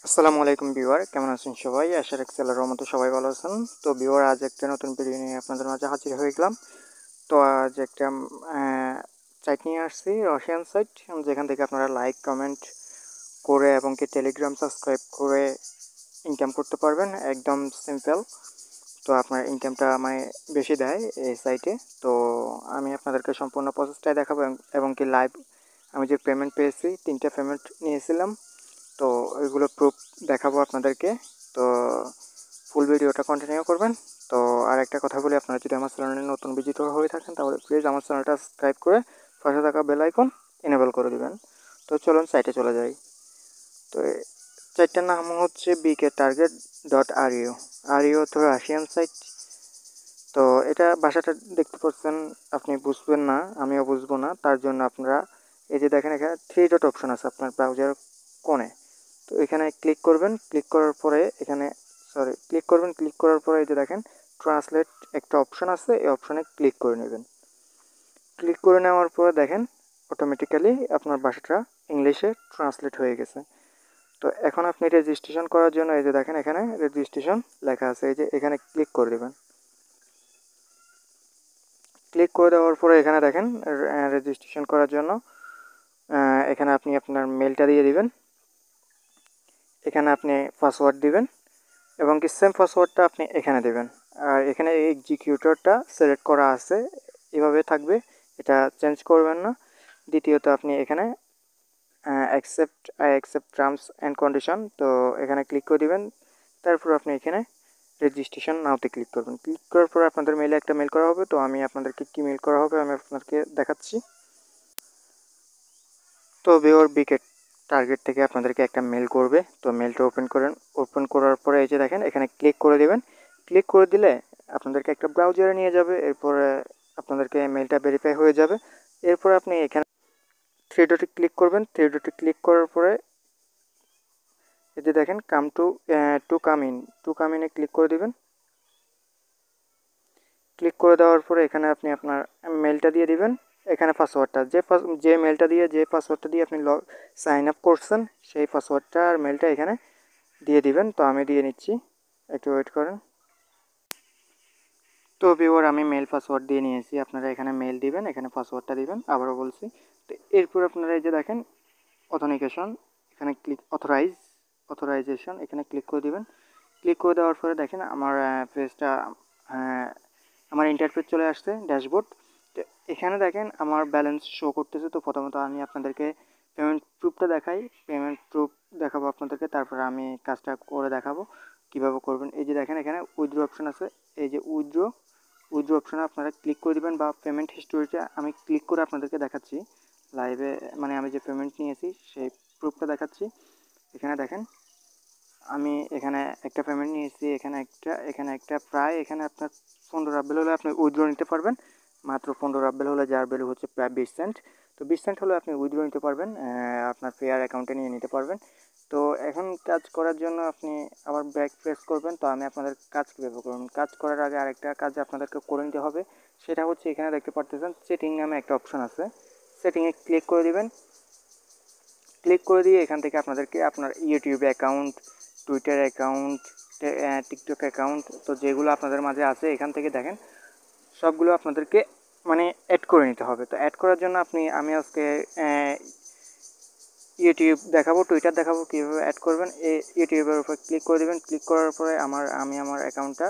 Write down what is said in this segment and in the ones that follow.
আসসালামু আলাইকুম ভিউয়ার, কেমন আছেন সবাই? আশা রাখছি আল্লাহর রহমতে সবাই ভালো আছেন। তো ভিউয়ার, আজ একটা নতুন ভিডিও নিয়ে আপনাদের মাঝে হাজির হয়ে গেলাম। তো আজ একটা সাইট নিয়ে আসছি, রাশিয়ান সাইট, যেখান থেকে আপনারা লাইক কমেন্ট করে এবং কি টেলিগ্রাম সাবস্ক্রাইব করে ইনকাম করতে পারবেন। একদম সিম্পল। তো আপনার ইনকামটা মানে বেশি দেয় এই সাইটে। তো আমি আপনাদেরকে সম্পূর্ণ প্রসেসটাই দেখাবো এবং কি লাইভ আমি যে পেমেন্ট পেয়েছি, 3টা পেমেন্ট নিয়েছিলাম। তো ওইগুলো প্রুফ দেখাবো আপনাদেরকে। তো ফুল ভিডিওটা কন্টিনিউ করবেন। তো আর একটা কথা বলি, আপনারা যদি আমার চ্যানেলে নতুন ভিজিটর হয়ে থাকেন তাহলে প্লিজ আমার চ্যানেলটা সাবস্ক্রাইব করে পাশে থাকা বেল আইকন এনেবল করে দিবেন। তো চলুন সাইটে চলে যাই। তো সাইটটার নাম হচ্ছে bktarget.ru। আরইউ তো রাশিয়ান সাইট। তো এটা ভাষাটা দেখতে পাচ্ছেন, আপনি বুঝবেন না, আমিও বুঝবো না। তার জন্য আপনারা এই যে দেখেন, এখানে 3 ডট অপশন আছে আপনার ব্রাউজার কোণে। তো এখানে ক্লিক করবেন, ক্লিক করার পরে এখানে ক্লিক করার পরে এই যে দেখেন ট্রান্সলেট একটা অপশন আছে, এই অপশনে ক্লিক করে নেবেন। ক্লিক করে নেওয়ার পরে দেখেন অটোমেটিক্যালি আপনার ভাষাটা ইংলিশে ট্রান্সলেট হয়ে গেছে। তো এখন আপনি রেজিস্ট্রেশন করার জন্য এই যে দেখেন এখানে রেজিস্ট্রেশন লেখা আছে, এই যে এখানে ক্লিক করে দেবেন। ক্লিক করে দেওয়ার পরে এখানে দেখেন রেজিস্ট্রেশন করার জন্য এখানে আপনি আপনার মেলটা দিয়ে দিবেন, এখানে আপনি পাসওয়ার্ড দিবেন এবং কি সেম পাসওয়ার্ডটা আপনি এখানে দেবেন। আর এখানে এই এক্সিকিউটরটা সিলেক্ট করা আছে, এভাবে থাকবে, এটা চেঞ্জ করবেন না। দ্বিতীয়ত আপনি এখানে অ্যাকসেপ্ট টার্মস অ্যান্ড কন্ডিশন, তো এখানে ক্লিক করে দিবেন। তারপর আপনি এখানে রেজিস্ট্রেশন নাওতে ক্লিক করবেন। ক্লিক করার পর আপনাদের মেলে একটা মেল করা হবে। তো আমি আপনাদেরকে কী মেল করা হবে আমি আপনাদেরকে দেখাচ্ছি। তো ভিউয়ার, বিকেট টার্গেট থেকে আপনাদেরকে একটা মেল করবে। তো মেলটা ওপেন করেন। ওপেন করার পরে এই যে দেখেন এখানে ক্লিক করে দেবেন। ক্লিক করে দিলে আপনাদেরকে একটা ব্রাউজারে নিয়ে যাবে। এরপরে আপনাদেরকে মেলটা ভেরিফাই হয়ে যাবে। এরপর আপনি এখানে থ্রি ডটে ক্লিক করবেন। থ্রি ডটে ক্লিক করার পরে এই যে দেখেন কাম টু কাম ইনে ক্লিক করে দেবেন। ক্লিক করে দেওয়ার পরে এখানে আপনি আপনার মেলটা দিয়ে দিবেন। এখানে পাসওয়ার্ডটা যে মেলটা দিয়ে যে পাসওয়ার্ডটা দিয়ে আপনি সাইন আপ করছেন সেই পাসওয়ার্ডটা আর মেলটা এখানে দিয়ে দিবেন। তো আমি দিয়ে নিচ্ছি, একটু ওয়েট করেন। তো ভিউয়ার, আমি মেল পাসওয়ার্ড দিয়ে নিয়েছি। আপনারা এখানে মেল দিবেন, এখানে পাসওয়ার্ডটা দিবেন, আবারও বলছি। তো এরপর আপনারা এই যে দেখেন অথেন্টিকেশন, এখানে অথরাইজেশন এখানে ক্লিক করে দিবেন। ক্লিক করে দেওয়ার পরে দেখেন আমার পেজটা, আমার ইন্টারফেস চলে আসছে, ড্যাশবোর্ড। তো এখানে দেখেন আমার ব্যালেন্স শো করতেছে। তো প্রথমত আমি আপনাদেরকে পেমেন্ট প্রুফটা দেখাই। পেমেন্ট প্রুফ দেখাবো আপনাদেরকে, তারপরে আমি কাজটা করে দেখাবো কীভাবে করবেন। এই যে দেখেন এখানে উইথড্র অপশন আছে, এই যে উইথড্র অপশনে আপনারা ক্লিক করে দেবেন, বা পেমেন্ট হিস্টোরিটা আমি ক্লিক করে আপনাদেরকে দেখাচ্ছি লাইভে, মানে আমি যে পেমেন্ট নিয়েছি সেই প্রুফটা দেখাচ্ছি। এখানে দেখেন আমি এখানে একটা পেমেন্ট নিয়েছি, এখানে একটা প্রায় এখানে আপনার 15 রাব্বেল হলে আপনি উইথড্র নিতে পারবেন। মাত্র 15 রাব্বেল হলে, যার ভ্যালু হচ্ছে প্রায় 20 সেন্ট। তো 20 সেন্ট হলে আপনি উইথড্র নিতে পারবেন, আপনার ফেয়ার অ্যাকাউন্টে নিয়ে নিতে পারবেন। তো এখন কাজ করার জন্য আপনি আবার ব্যাক প্রেস করবেন। তো আমি আপনাদের কাজ কীভাবে করবেন, কাজ করার আগে আরেকটা কাজ আপনাদেরকে করে নিতে হবে। সেটা হচ্ছে এখানে দেখতে পারতেছেন সেটিং নামে একটা অপশন আছে, সেটিংয়ে ক্লিক করে দিবেন। ক্লিক করে দিয়ে এখান থেকে আপনাদেরকে আপনার YouTube account, Twitter account, TikTok account, তো যেগুলো আপনাদের মাঝে আছে এখান থেকে দেখেন সবগুলো আপনাদেরকে মানে অ্যাড করে নিতে হবে। তো অ্যাড করার জন্য আমি আজকে ইউটিউব দেখাবো, টুইটার দেখাবো, কীভাবে অ্যাড করবেন। ইউটিউবের উপর ক্লিক করে দেবেন। ক্লিক করার পরে আমি আমার অ্যাকাউন্টটা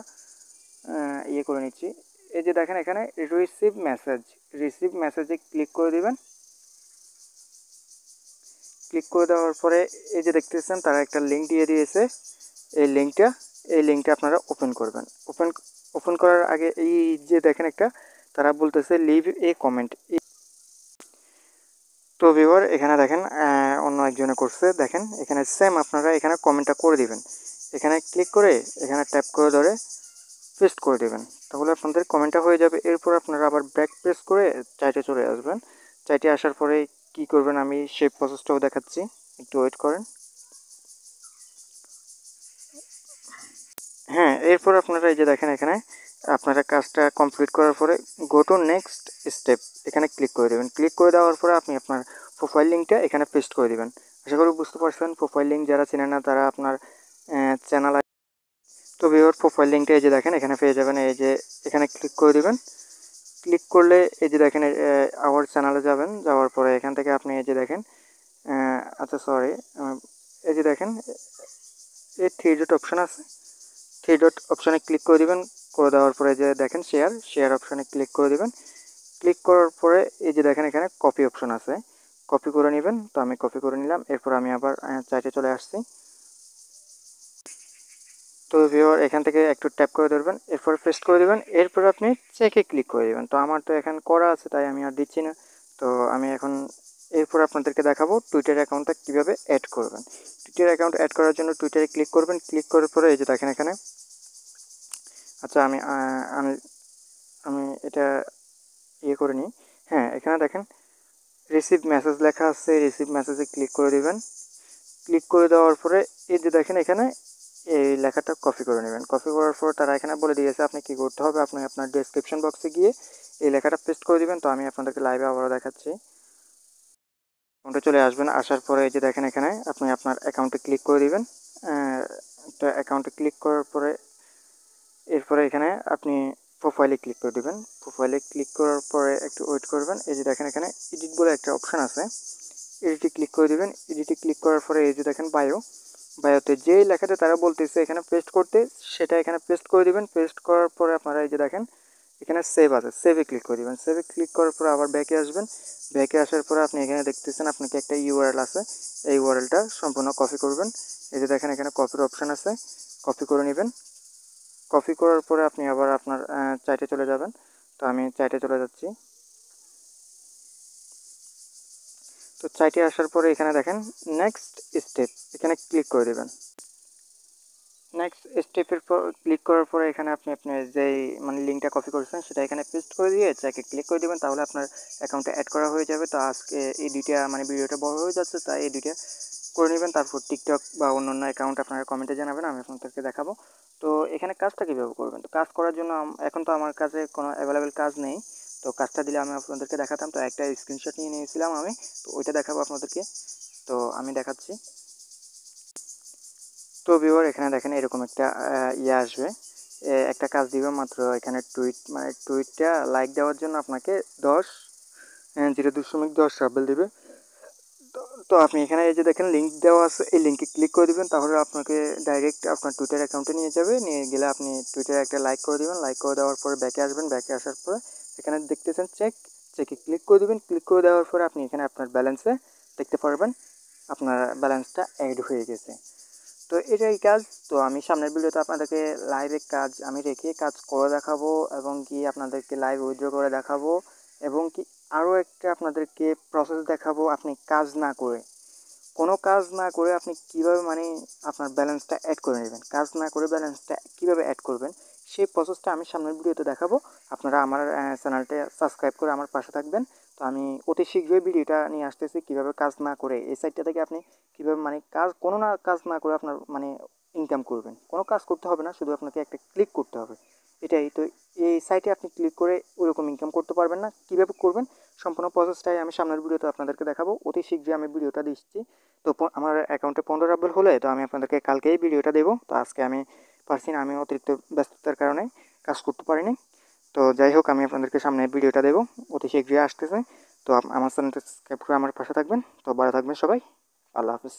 করে নিচ্ছি। এই যে দেখেন এখানে রিসিভ মেসেজে ক্লিক করে দেবেন। ক্লিক করে দেওয়ার পরে এই যে দেখতেছেন তারা একটা লিঙ্ক দিয়ে দিয়েছে, এই লিঙ্কটা আপনারা ওপেন করবেন। ওপেন করার আগে এই যে দেখেন একটা তারা বলতেছে লিভ এ কমেন্ট। তো ভিউয়ার, এখানে দেখেন অন্য একজনে করছে, দেখেন এখানে সেম আপনারা এখানে কমেন্টটা করে দিবেন। এখানে ক্লিক করে এখানে ট্যাপ করে ধরে পেস্ট করে দেবেন, তাহলে আপনাদের কমেন্টটা হয়ে যাবে। এরপর আপনারা আবার ব্যাক প্রেস করে চাইটে চলে আসবেন। চাইটে আসার পরে কি করবেন আমি সেই প্রসেসটাও দেখাচ্ছি, একটু ওয়েট করেন। হ্যাঁ, এরপর আপনারা এই যে দেখেন এখানে আপনারা কাজটা কমপ্লিট করার পরে গো টু নেক্সট স্টেপ এখানে ক্লিক করে দেবেন। ক্লিক করে দেওয়ার পরে আপনি আপনার প্রোফাইল লিঙ্কটা এখানে পেস্ট করে দেবেন। আশা করি বুঝতে পারছেন। প্রোফাইল লিঙ্ক যারা চেনে না তারা আপনার চ্যানেল, তো ভিউয়ার প্রোফাইল লিঙ্কটা এই যে দেখেন এখানে পেয়ে যাবেন। এই যে এখানে ক্লিক করে দিবেন। ক্লিক করলে এই যে দেখেন আওয়ার চ্যানেলে যাবেন, যাওয়ার পরে এখান থেকে আপনি এই যে দেখেন আচ্ছা সরি, এই যে দেখেন এই থ্রি ডট অপশান আছে, থ্রি ডট অপশানে ক্লিক করে দিবেন। করে দেওয়ার পরে যে দেখেন শেয়ার অপশানে ক্লিক করে দিবেন। ক্লিক করার পরে এই যে দেখেন এখানে কপি অপশন আছে, কপি করে নেবেন। তো আমি কপি করে নিলাম। এরপর আমি আবার চাইটে চলে আসছি। তো ভিউয়ার এখান থেকে একটু ট্যাপ করে ধরবেন, এরপর পেস্ট করে দেবেন। এরপর আপনি চেকে ক্লিক করে দেবেন। তো আমার তো এখানে করা আছে তাই আমি আর দিচ্ছি না। তো আমি এখন এরপর আপনাদেরকে দেখাবো টুইটার অ্যাকাউন্টটা কীভাবে অ্যাড করবেন। টুইটার অ্যাকাউন্ট অ্যাড করার জন্য টুইটারে ক্লিক করবেন। ক্লিক করার পরে এই যে দেখেন এখানে, আচ্ছা আমি আমি এটা করে নিই। হ্যাঁ, এখানে দেখেন রিসিভ মেসেজ লেখা আছে, রিসিভ মেসেজে ক্লিক করে দিবেন। ক্লিক করে দেওয়ার পরে এই যে দেখেন এখানে এই লেখাটা কপি করে নেবেন। কপি করার পর তারা এখানে বলে দিয়েছে আপনি কী করতে হবে। আপনি আপনার ডেসক্রিপশন বক্সে গিয়ে এই লেখাটা পেস্ট করে দিবেন। তো আমি আপনাদেরকে লাইভে আবারও দেখাচ্ছি। অ্যাকাউন্টে চলে আসবেন। আসার পরে এই যে দেখেন এখানে আপনি আপনার অ্যাকাউন্টে ক্লিক করে দিবেন। একটা অ্যাকাউন্টে ক্লিক করার পরে এরপরে এখানে আপনি প্রোফাইলে ক্লিক করে দেবেন। প্রোফাইলে ক্লিক করার পরে একটু ওয়েট করবেন। এই যে দেখেন এখানে এডিট বলে একটা অপশান আছে, এডিটে ক্লিক করে দেবেন। এডিটে ক্লিক করার পরে এই যে দেখেন বায়োতে যেই লেখাটা তারা বলতেছে এখানে পেস্ট করতে, সেটা এখানে পেস্ট করে দিবেন। পেস্ট করার পরে আপনারা এই যে দেখেন এখানে সেভ আছে, সেভে ক্লিক করে দেবেন। সেভে ক্লিক করার পরে আবার ব্যাকে আসবেন। ব্যাকে আসার পরে আপনি এখানে দেখতেছেন আপনাকে একটা ইউআরএল আছে, এই ইউআরএলটা সম্পূর্ণ কপি করবেন। এই যে দেখেন এখানে কপির অপশান আছে, কপি করে নেবেন। কপি করার পরে আপনি আবার আপনার চাইটে চলে যাবেন। তো আমি চাইটে চলে যাচ্ছি। তো চাইটে আসার পরে এখানে দেখেন নেক্সট স্টেপ, এখানে ক্লিক করে দেবেন। নেক্সট স্টেপের পর ক্লিক করার পরে এখানে আপনি আপনার যেই মানে লিঙ্কটা কপি করেছেন সেটা এখানে পেস্ট করে দিয়ে চাইকে ক্লিক করে দেবেন। তাহলে আপনার অ্যাকাউন্টে অ্যাড করা হয়ে যাবে। তো আজকে এই দুইটা মানে ভিডিওটা বড় হয়ে যাচ্ছে, তাই এই দুইটা করে নেবেন। তারপর টিকটক বা অন্য অ্যাকাউন্ট আপনারা কমেন্টে জানাবেন, আমি আপনাদেরকে দেখাবো। তো এখানে কাজটা কীভাবে করবেন। তো কাজ করার জন্য এখন তো আমার কাছে কোনো অ্যাভেলেবেল কাজ নেই। তো কাজটা দিলে আমি আপনাদেরকে দেখাতাম। তো একটা স্ক্রিনশট নিয়ে নিয়েছিলাম আমি, তো ওইটা দেখাবো আপনাদেরকে। তো আমি দেখাচ্ছি। তো ভিউয়ার এখানে দেখেন এরকম একটা আসবে, একটা কাজ দিবে মাত্র এখানে টুইটটা লাইক দেওয়ার জন্য আপনাকে 0.10 রাবেল দিবে। তো আপনি এখানে এই যে দেখেন লিঙ্ক দেওয়া আছে, এই লিঙ্কে ক্লিক করে দিবেন। তাহলে আপনাকে ডাইরেক্ট আপনার টুইটার অ্যাকাউন্টে নিয়ে যাবে। নিয়ে গেলে আপনি টুইটারে একটা লাইক করে দিবেন। লাইক করে দেওয়ার পরে ব্যাকে আসবেন। ব্যাকে আসার পরে এখানে দেখতেছেন চেকে ক্লিক করে দিবেন। ক্লিক করে দেওয়ার পরে আপনি এখানে আপনার ব্যালেন্সে দেখতে পারবেন আপনার ব্যালেন্সটা অ্যাড হয়ে গেছে। তো এটাই কাজ। তো আমি সামনের ভিডিওতে আপনাদেরকে লাইভে কাজ আমি রেখে কাজ করে দেখাবো, এবং কি আপনাদেরকে লাইভ উইথড্র করে দেখাবো, এবং কি আরও একটা আপনাদেরকে প্রসেস দেখাবো। আপনি কাজ না করে, কোনো কাজ না করে আপনি কীভাবে মানে আপনার ব্যালেন্সটা অ্যাড করে নেবেন, কাজ না করে ব্যালেন্সটা কীভাবে অ্যাড করবেন সেই প্রসেসটা আমি সামনের ভিডিওতে দেখাবো। আপনারা আমার চ্যানেলটা সাবস্ক্রাইব করে আমার পাশে থাকবেন। তো আমি অতি শীঘ্রই ভিডিওটা নিয়ে আসতেছি কীভাবে কাজ না করে এই সাইটটা থেকে আপনি কীভাবে মানে কাজ না করে আপনার মানে ইনকাম করবেন। কোনো কাজ করতে হবে না, শুধু আপনাকে একটা ক্লিক করতে হবে, এটাই। তো এই সাইটে আপনি ক্লিক করে ওরকম ইনকাম করতে পারবেন না, কীভাবে করবেন সম্পূর্ণ প্রসেসটাই আমি সামনের ভিডিওতে আপনাদেরকে দেখাবো। অতি শীঘ্রই আমি ভিডিওটা দিচ্ছি। তো আমার অ্যাকাউন্টে 15 রাবেল হলে তো আমি আপনাদেরকে কালকেই ভিডিওটা দেবো। তো আজকে আমি পারছি না, আমি অতিরিক্ত ব্যস্ততার কারণে কাজ করতে পারিনি। তো যাই হোক, আমি আপনাদেরকে সামনে ভিডিওটা দেবো, অতি শীঘ্রই আসতেছে। তো আমার চ্যানেলটা সাবস্ক্রাইব করে আমার পাশে থাকবেন। তো ভালো থাকবেন সবাই, আল্লাহ হাফিজ।